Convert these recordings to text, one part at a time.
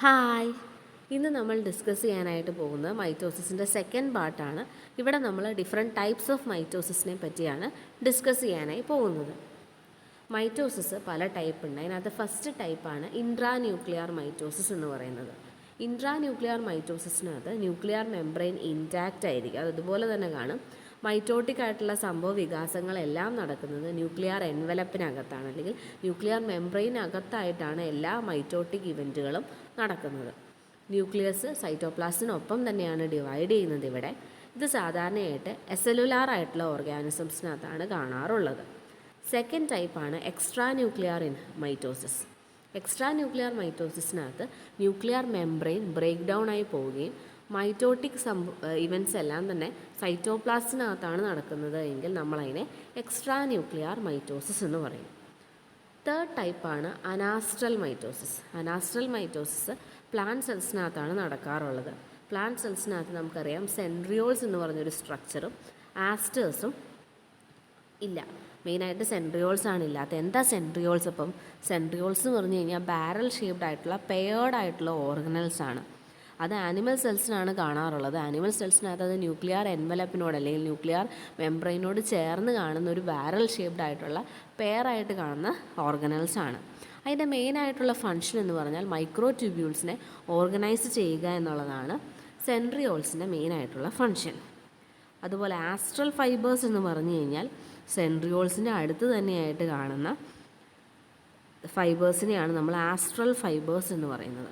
Hi, ഇന്ന് നമ്മൾ discuss ചെയ്യാനായിട്ട് പോകുന്നത് മൈറ്റോസിസിൻ്റെ സെക്കൻഡ് പാർട്ടാണ്. ഇവിടെ നമ്മൾ ഡിഫറെൻറ്റ് ടൈപ്സ് ഓഫ് മൈറ്റോസിസിനെ പറ്റിയാണ് ഡിസ്കസ് ചെയ്യാനായി പോകുന്നത്. മൈറ്റോസിസ് പല ടൈപ്പ് ഉണ്ട്. അതിനകത്ത് ഫസ്റ്റ് ടൈപ്പാണ് ഇൻട്രാ ന്യൂക്ലിയർ മൈറ്റോസിസ് എന്ന് പറയുന്നത്. ഇൻട്രാ ന്യൂക്ലിയർ മൈറ്റോസിസിനകത്ത് ന്യൂക്ലിയർ മെംബ്രെയിൻ ഇൻറ്റാക്റ്റ് ആയിരിക്കും. അതുപോലെ തന്നെ കാണും മൈറ്റോട്ടിക് ആയിട്ടുള്ള സംഭവ വികാസങ്ങളെല്ലാം നടക്കുന്നത് ന്യൂക്ലിയർ എൻവലപ്പിനകത്താണ്, അല്ലെങ്കിൽ ന്യൂക്ലിയർ മെംബ്രെയിനകത്തായിട്ടാണ് എല്ലാ മൈറ്റോട്ടിക് ഇവൻറ്റുകളും നടക്കുന്നത്. ന്യൂക്ലിയസ് സൈറ്റോപ്ലാസ്റ്റിനൊപ്പം തന്നെയാണ് ഡിവൈഡ് ചെയ്യുന്നത്. ഇവിടെ ഇത് സാധാരണയായിട്ട് എസെല്ലുലാർ ആയിട്ടുള്ള ഓർഗാനിസംസിനകത്താണ് കാണാറുള്ളത്. സെക്കൻഡ് ടൈപ്പാണ് extra nuclear mitosis. Extra nuclear മൈറ്റോസിസിനകത്ത് ന്യൂക്ലിയർ മെംബ്രെയിൻ ബ്രേക്ക് ഡൗൺ ആയി പോവുകയും മൈറ്റോട്ടിക് ഇവൻറ്റ്സ് എല്ലാം തന്നെ സൈറ്റോപ്ലാസ്റ്റിനകത്താണ് നടക്കുന്നത് എങ്കിൽ നമ്മളതിനെ എക്സ്ട്രാ ന്യൂക്ലിയർ മൈറ്റോസിസ് എന്ന് പറയും. തേർഡ് ടൈപ്പാണ് അനാസ്ട്രൽ മൈറ്റോസിസ്. അനാസ്ട്രൽ മൈറ്റോസിസ് പ്ലാന്റ് സെൽസിനകത്താണ് നടക്കാറുള്ളത്. പ്ലാന്റ് സെൽസിനകത്ത് നമുക്കറിയാം സെൻട്രിയോൾസ് എന്ന് പറഞ്ഞൊരു സ്ട്രക്ചറും ആസ്റ്റേഴ്സും ഇല്ല. മെയിനായിട്ട് സെൻട്രിയോൾസ് ആണ് ഇല്ലാത്ത. എന്താ സെൻട്രിയോൾസ്? അപ്പം സെൻട്രിയോൾസ് എന്ന് പറഞ്ഞു കഴിഞ്ഞാൽ ബാരൽ ഷേപ്ഡ് ആയിട്ടുള്ള പെയർഡ് ആയിട്ടുള്ള ഓർഗനൽസ് ആണ്. അത് ആനിമൽ സെൽസിനാണ് കാണാറുള്ളത്. ആനിമൽ സെൽസിനകത്ത് അത് ന്യൂക്ലിയർ എൻവലപ്പിനോട് അല്ലെങ്കിൽ ന്യൂക്ലിയർ മെംബ്രെയിനോട് ചേർന്ന് കാണുന്ന ഒരു ബാരൽ ഷേപ്ഡ് ആയിട്ടുള്ള പെയറായിട്ട് കാണുന്ന ഓർഗനൽസ് ആണ്. അതിൻ്റെ മെയിനായിട്ടുള്ള ഫങ്ഷൻ എന്ന് പറഞ്ഞാൽ മൈക്രോ ട്യൂബ്യൂൾസിനെ ഓർഗനൈസ് ചെയ്യുക എന്നുള്ളതാണ് സെൻട്രിയോൾസിൻ്റെ മെയിനായിട്ടുള്ള ഫങ്ഷൻ. അതുപോലെ ആസ്ട്രൽ ഫൈബേഴ്സ് എന്ന് പറഞ്ഞു കഴിഞ്ഞാൽ സെൻട്രിയോൾസിൻ്റെ അടുത്ത് തന്നെയായിട്ട് കാണുന്ന ഫൈബേഴ്സിനെയാണ് നമ്മൾ ആസ്ട്രൽ ഫൈബേഴ്സ് എന്ന് പറയുന്നത്.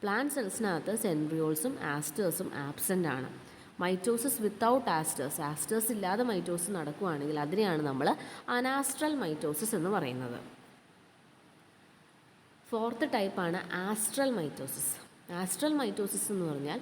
പ്ലാന്റ് സെൽസിനകത്ത് സെൻട്രിയോൾസും ആസ്റ്റേഴ്സും ആബ്സെൻ്റ് ആണ്. മൈറ്റോസിസ് വിത്തൗട്ട് ആസ്റ്റേഴ്സ്, ആസ്റ്റേഴ്സ് ഇല്ലാതെ മൈറ്റോസിസ് നടക്കുകയാണെങ്കിൽ അതിനെയാണ് നമ്മൾ അനാസ്ട്രൽ മൈറ്റോസിസ് എന്ന് പറയുന്നത്. ഫോർത്ത് ടൈപ്പാണ് ആസ്ട്രൽ മൈറ്റോസിസ്. ആസ്ട്രൽ മൈറ്റോസിസ് എന്ന് പറഞ്ഞാൽ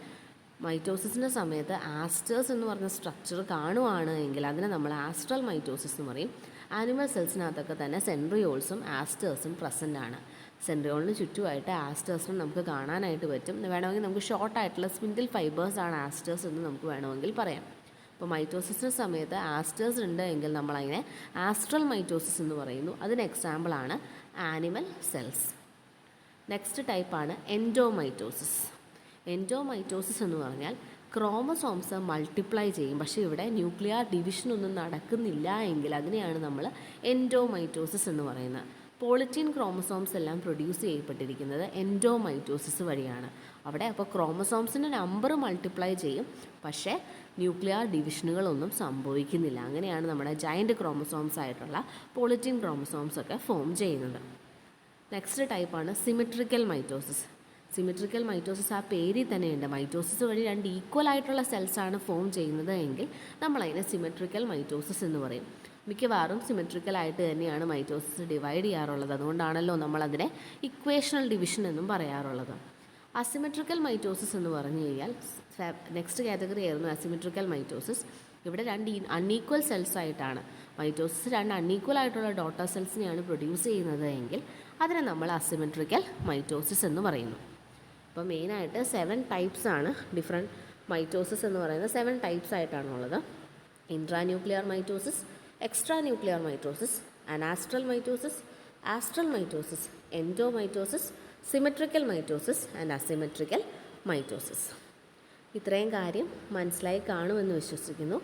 മൈറ്റോസിസിൻ്റെ സമയത്ത് ആസ്റ്റേഴ്സ് എന്ന് പറഞ്ഞ സ്ട്രക്ചർ കാണുവാണ് എങ്കിൽ അതിനെ നമ്മൾ ആസ്ട്രൽ മൈറ്റോസിസ് എന്ന് പറയും. ആനിമൽ സെൽസിനകത്തൊക്കെ തന്നെ സെൻട്രിയോൾസും ആസ്റ്റേഴ്സും പ്രസൻ്റ് ആണ്. സെൻട്രിയോളിന് ചുറ്റുമായിട്ട് ആസ്റ്റേഴ്സിനെ നമുക്ക് കാണാനായിട്ട് പറ്റും. വേണമെങ്കിൽ നമുക്ക് ഷോർട്ടായിട്ടുള്ള സ്പിൻഡിൽ ഫൈബേഴ്സാണ് ആസ്റ്റേഴ്സ് എന്ന് നമുക്ക് വേണമെങ്കിൽ പറയാം. അപ്പോൾ മൈറ്റോസിസിൻ്റെ സമയത്ത് ആസ്റ്റേഴ്സ് ഉണ്ട് എങ്കിൽ നമ്മളതിനെ ആസ്ട്രൽ മൈറ്റോസിസ് എന്ന് പറയുന്നു. അതിന് എക്സാമ്പിളാണ് ആനിമൽ സെൽസ്. നെക്സ്റ്റ് ടൈപ്പാണ് എൻഡോമൈറ്റോസിസ്. എൻഡോമൈറ്റോസിസ് എന്ന് പറഞ്ഞാൽ ക്രോമസോംസ് മൾട്ടിപ്ലൈ ചെയ്യും, പക്ഷേ ഇവിടെ ന്യൂക്ലിയർ ഡിവിഷനൊന്നും നടക്കുന്നില്ല എങ്കിൽ അതിനെയാണ് നമ്മൾ എൻഡോമൈറ്റോസിസ് എന്ന് പറയുന്നത്. പോളിറ്റീൻ ക്രോമസോംസ് എല്ലാം പ്രൊഡ്യൂസ് ചെയ്യപ്പെട്ടിരിക്കുന്നത് എൻഡോമൈറ്റോസിസ് വഴിയാണ്. അവിടെ അപ്പോൾ ക്രോമസോംസിൻ്റെ നമ്പർ മൾട്ടിപ്ലൈ ചെയ്യും, പക്ഷേ ന്യൂക്ലിയർ ഡിവിഷനുകളൊന്നും സംഭവിക്കുന്നില്ല. അങ്ങനെയാണ് നമ്മുടെ ജയൻറ്റ് ക്രോമസോംസ് ആയിട്ടുള്ള പോളിറ്റീൻ ക്രോമസോംസ് ഒക്കെ ഫോം ചെയ്യുന്നത്. നെക്സ്റ്റ് ടൈപ്പാണ് സിമെട്രിക്കൽ മൈറ്റോസിസ്. സിമെട്രിക്കൽ മൈറ്റോസിസ് ആ പേരിൽ തന്നെയുണ്ട്. മൈറ്റോസിസ് വഴി രണ്ട് ഈക്വൽ ആയിട്ടുള്ള സെൽസാണ് ഫോം ചെയ്യുന്നത് എങ്കിൽ നമ്മളതിനെ സിമെട്രിക്കൽ മൈറ്റോസിസ് എന്ന് പറയും. മിക്കവാറും സിമെട്രിക്കലായിട്ട് തന്നെയാണ് മൈറ്റോസിസ് ഡിവൈഡ് ചെയ്യാറുള്ളത്. അതുകൊണ്ടാണല്ലോ നമ്മളതിനെ ഇക്വേഷണൽ ഡിവിഷൻ എന്നും പറയാറുള്ളത്. അസിമെട്രിക്കൽ മൈറ്റോസിസ് എന്ന് പറഞ്ഞു കഴിഞ്ഞാൽ നെക്സ്റ്റ് കാറ്റഗറി ആയിരുന്നു അസിമെട്രിക്കൽ മൈറ്റോസിസ്. ഇവിടെ രണ്ട് അൺഈക്വൽ സെൽസ് ആയിട്ടാണ് മൈറ്റോസിസ്, രണ്ട് അൺഈക്വൽ ആയിട്ടുള്ള ഡോട്ടർ സെൽസിനെയാണ് പ്രൊഡ്യൂസ് ചെയ്യുന്നത് എങ്കിൽ അതിനെ നമ്മൾ അസിമെട്രിക്കൽ മൈറ്റോസിസ് എന്ന് പറയുന്നു. അപ്പോൾ മെയിനായിട്ട് 7 ടൈപ്സ് ആണ് ഡിഫറെൻറ്റ് മൈറ്റോസിസ് എന്ന് പറയുന്നത്. 7 ടൈപ്സ് ആയിട്ടാണുള്ളത്. Intra nuclear mitosis, extra nuclear mitosis, anastral mitosis, astral mitosis, endomitosis, symmetrical mitosis and asymmetrical mitosis. ഇത്രയും കാര്യം മനസ്സിലായി കാണുമെന്ന് വിശ്വസിക്കുന്നു.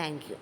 Thank U.